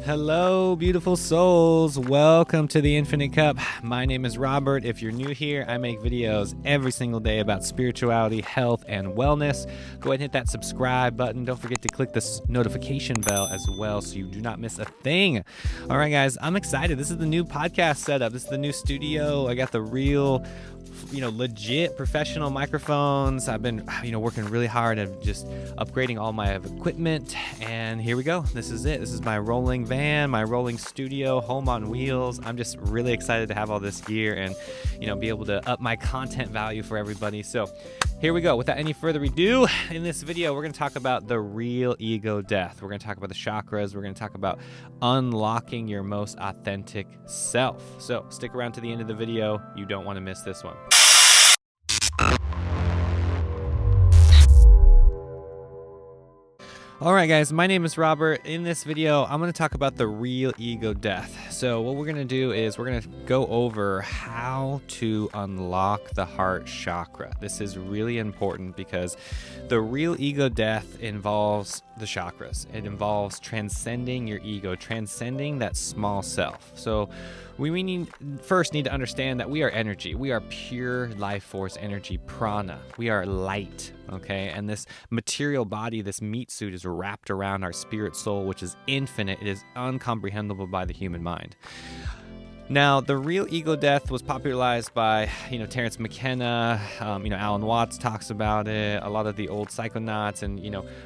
Hello, beautiful souls. Welcome to the Infinite Cup. My name is Robert. If you're new here, I make videos every single day about spirituality, health, and wellness. Go ahead and hit that subscribe button. Don't forget to click the notification bell as well so you do not miss a thing. All right, guys, I'm excited. This is the new podcast setup. This is the new studio. I got the real legit professional microphones. I've been, working really hard at just upgrading all my equipment, and here we go. This is it. This is my rolling van, my rolling studio, home on wheels. I'm just really excited to have all this gear and, be able to up my content value for everybody. So here we go. Without any further ado, in this video, we're going to talk about the real ego death. We're going to talk about the chakras. We're going to talk about unlocking your most authentic self. So stick around to the end of the video. You don't want to miss this one. All right, guys, my name is Robert. In this video, I'm going to talk about the real ego death. So what we're going to do is we're going to go over how to unlock the heart chakra. This is really important because the real ego death involves the chakras. It involves transcending your ego, transcending that small self. So we first need to understand that we are energy. We are pure life force energy, prana. We are light, okay? And this material body, this meat suit, is wrapped around our spirit soul, which is infinite. It is incomprehensible by the human mind. Now, the real ego death was popularized by, Terence McKenna, Alan Watts talks about it, a lot of the old psychonauts, and,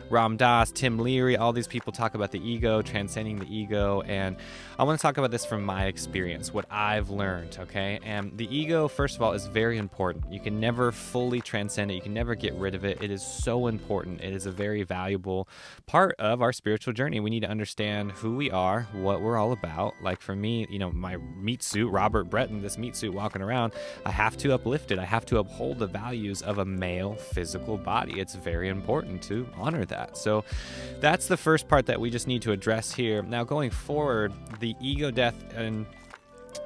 Ram Dass, Tim Leary, all these people talk about the ego, transcending the ego, and I want to talk about this from my experience, what I've learned, okay? And the ego, first of all, is very important. You can never fully transcend it. You can never get rid of it. It is so important. It is a very valuable part of our spiritual journey. We need to understand who we are, what we're all about. Like for me, my meat suit, Robert Breton, this meat suit walking around, I have to uplift it. I have to uphold the values of a male physical body. It's very important to honor that. So that's the first part that we just need to address here. Now, going forward, the ego death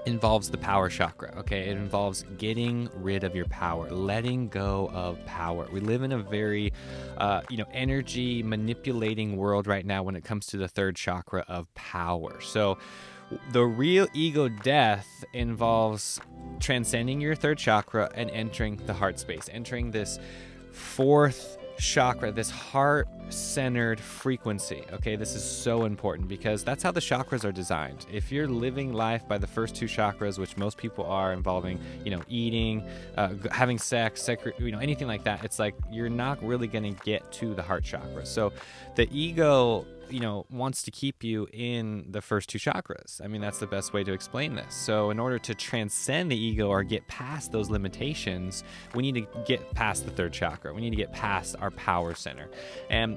involves the power chakra, okay? It involves getting rid of your power, letting go of power. We live in a very, energy manipulating world right now when it comes to the third chakra of power. So the real ego death involves transcending your third chakra and entering the heart space, entering this fourth chakra, this heart-centered frequency. Okay, this is so important because that's how the chakras are designed. If you're living life by the first two chakras, which most people are, involving, eating, having sex, anything like that, it's like you're not really going to get to the heart chakra. So the ego wants to keep you in the first two chakras. I mean, that's the best way to explain this. So in order to transcend the ego or get past those limitations, we need to get past the third chakra. We need to get past our power center. And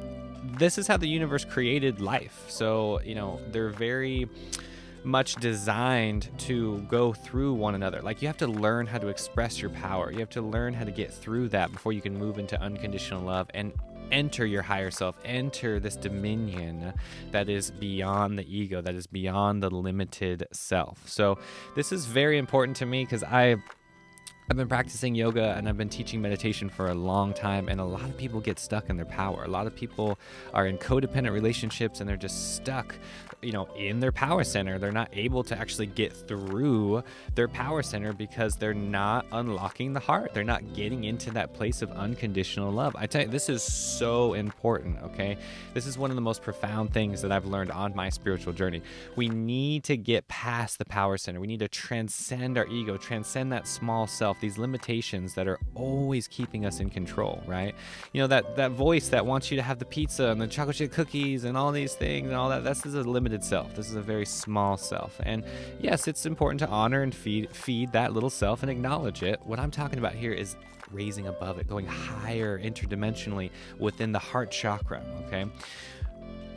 this is how the universe created life. So, they're very much designed to go through one another. Like, you have to learn how to express your power. You have to learn how to get through that before you can move into unconditional love and enter your higher self, enter this dominion that is beyond the ego, that is beyond the limited self. So this is very important to me because I've been practicing yoga and I've been teaching meditation for a long time, and a lot of people get stuck in their power. A lot of people are in codependent relationships and they're just stuck, in their power center. They're not able to actually get through their power center because they're not unlocking the heart. They're not getting into that place of unconditional love. I tell you, this is so important, okay? This is one of the most profound things that I've learned on my spiritual journey. We need to get past the power center. We need to transcend our ego, transcend that small self, these limitations that are always keeping us in control, right? That voice that wants you to have the pizza and the chocolate chip cookies and all these things and all that, this is a limited self. This is a very small self. And yes, it's important to honor and feed that little self and acknowledge it. What I'm talking about here is raising above it, going higher interdimensionally within the heart chakra, okay?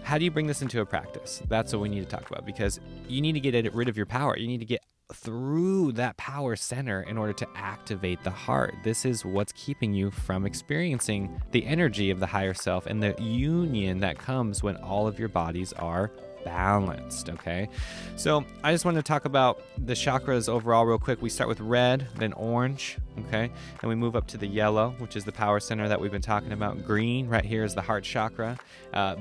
How do you bring this into a practice? That's what we need to talk about, because you need to get rid of your power. You need to get through that power center in order to activate the heart. This is what's keeping you from experiencing the energy of the higher self and the union that comes when all of your bodies are balanced, okay? So I just want to talk about the chakras overall real quick. We start with red, then orange, okay? And we move up to the yellow, which is the power center that we've been talking about. Green right here is the heart chakra.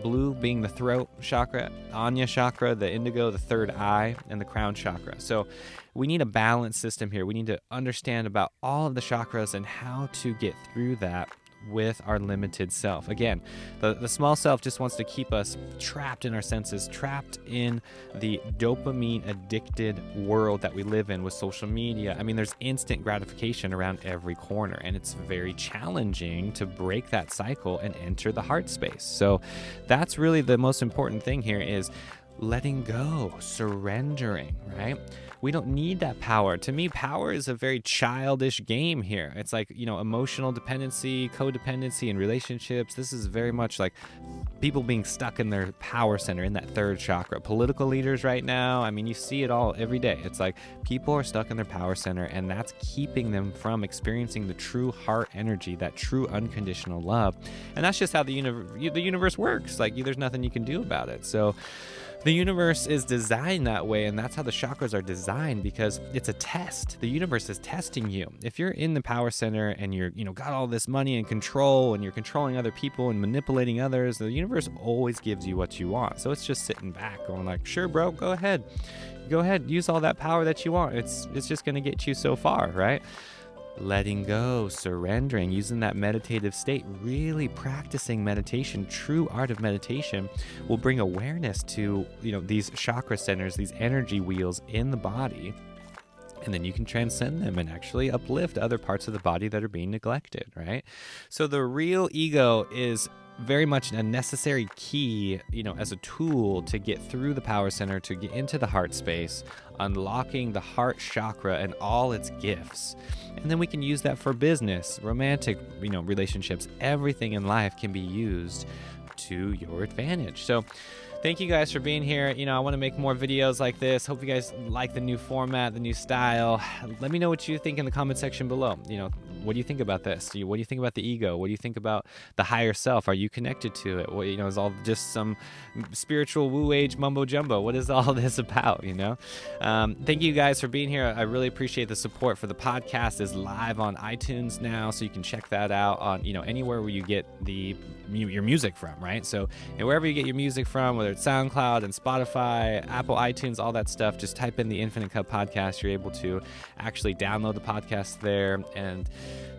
Blue being the throat chakra. Anya chakra, the indigo, the third eye, and the crown chakra. So we need a balanced system here. We need to understand about all of the chakras and how to get through that with our limited self. Again, the small self just wants to keep us trapped in our senses, trapped in the dopamine addicted world that we live in with social media. I mean, there's instant gratification around every corner, and it's very challenging to break that cycle and enter the heart space. So that's really the most important thing here, is letting go, surrendering, right? We don't need that power. To me, power is a very childish game here. It's like, emotional dependency, codependency in relationships. This is very much like people being stuck in their power center, in that third chakra. Political leaders right now, I mean, you see it all every day. It's like people are stuck in their power center, and that's keeping them from experiencing the true heart energy, that true unconditional love. And that's just how the universe works. Like, there's nothing you can do about it. So the universe is designed that way, and that's how the chakras are designed, because it's a test. The universe is testing you. If you're in the power center and you're, got all this money and control, and you're controlling other people and manipulating others, the universe always gives you what you want. So it's just sitting back going like, sure, bro, go ahead, use all that power that you want. It's just going to get you so far, right? Letting go, surrendering, using that meditative state, really practicing meditation, true art of meditation will bring awareness to, these chakra centers, these energy wheels in the body. And then you can transcend them and actually uplift other parts of the body that are being neglected, right? So the real ego is very much a necessary key, as a tool to get through the power center, to get into the heart space, unlocking the heart chakra and all its gifts. And then we can use that for business, romantic, relationships. Everything in life can be used to your advantage. So thank you guys for being here. I want to make more videos like this. Hope you guys like the new format, the new style. Let me know what you think in the comment section below. What do you think about this? What do you think about the ego? What do you think about the higher self? Are you connected to it? What, is all just some spiritual woo age mumbo jumbo? What is all this about? Thank you guys for being here. I really appreciate the support. For the podcast is live on iTunes now, so you can check that out on anywhere where you get your music from, right? So wherever you get your music from, whether it's SoundCloud and Spotify, Apple, iTunes, all that stuff, just type in the Infinite Cup podcast. You're able to actually download the podcast there. And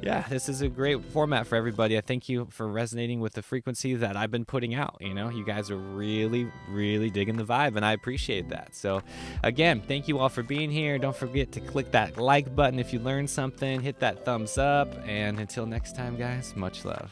yeah, this is a great format for everybody. I thank you for resonating with the frequency that I've been putting out. You guys are really, really digging the vibe, and I appreciate that. So again, thank you all for being here. Don't forget to click that like button if you learned something, hit that thumbs up, and until next time, guys, much love.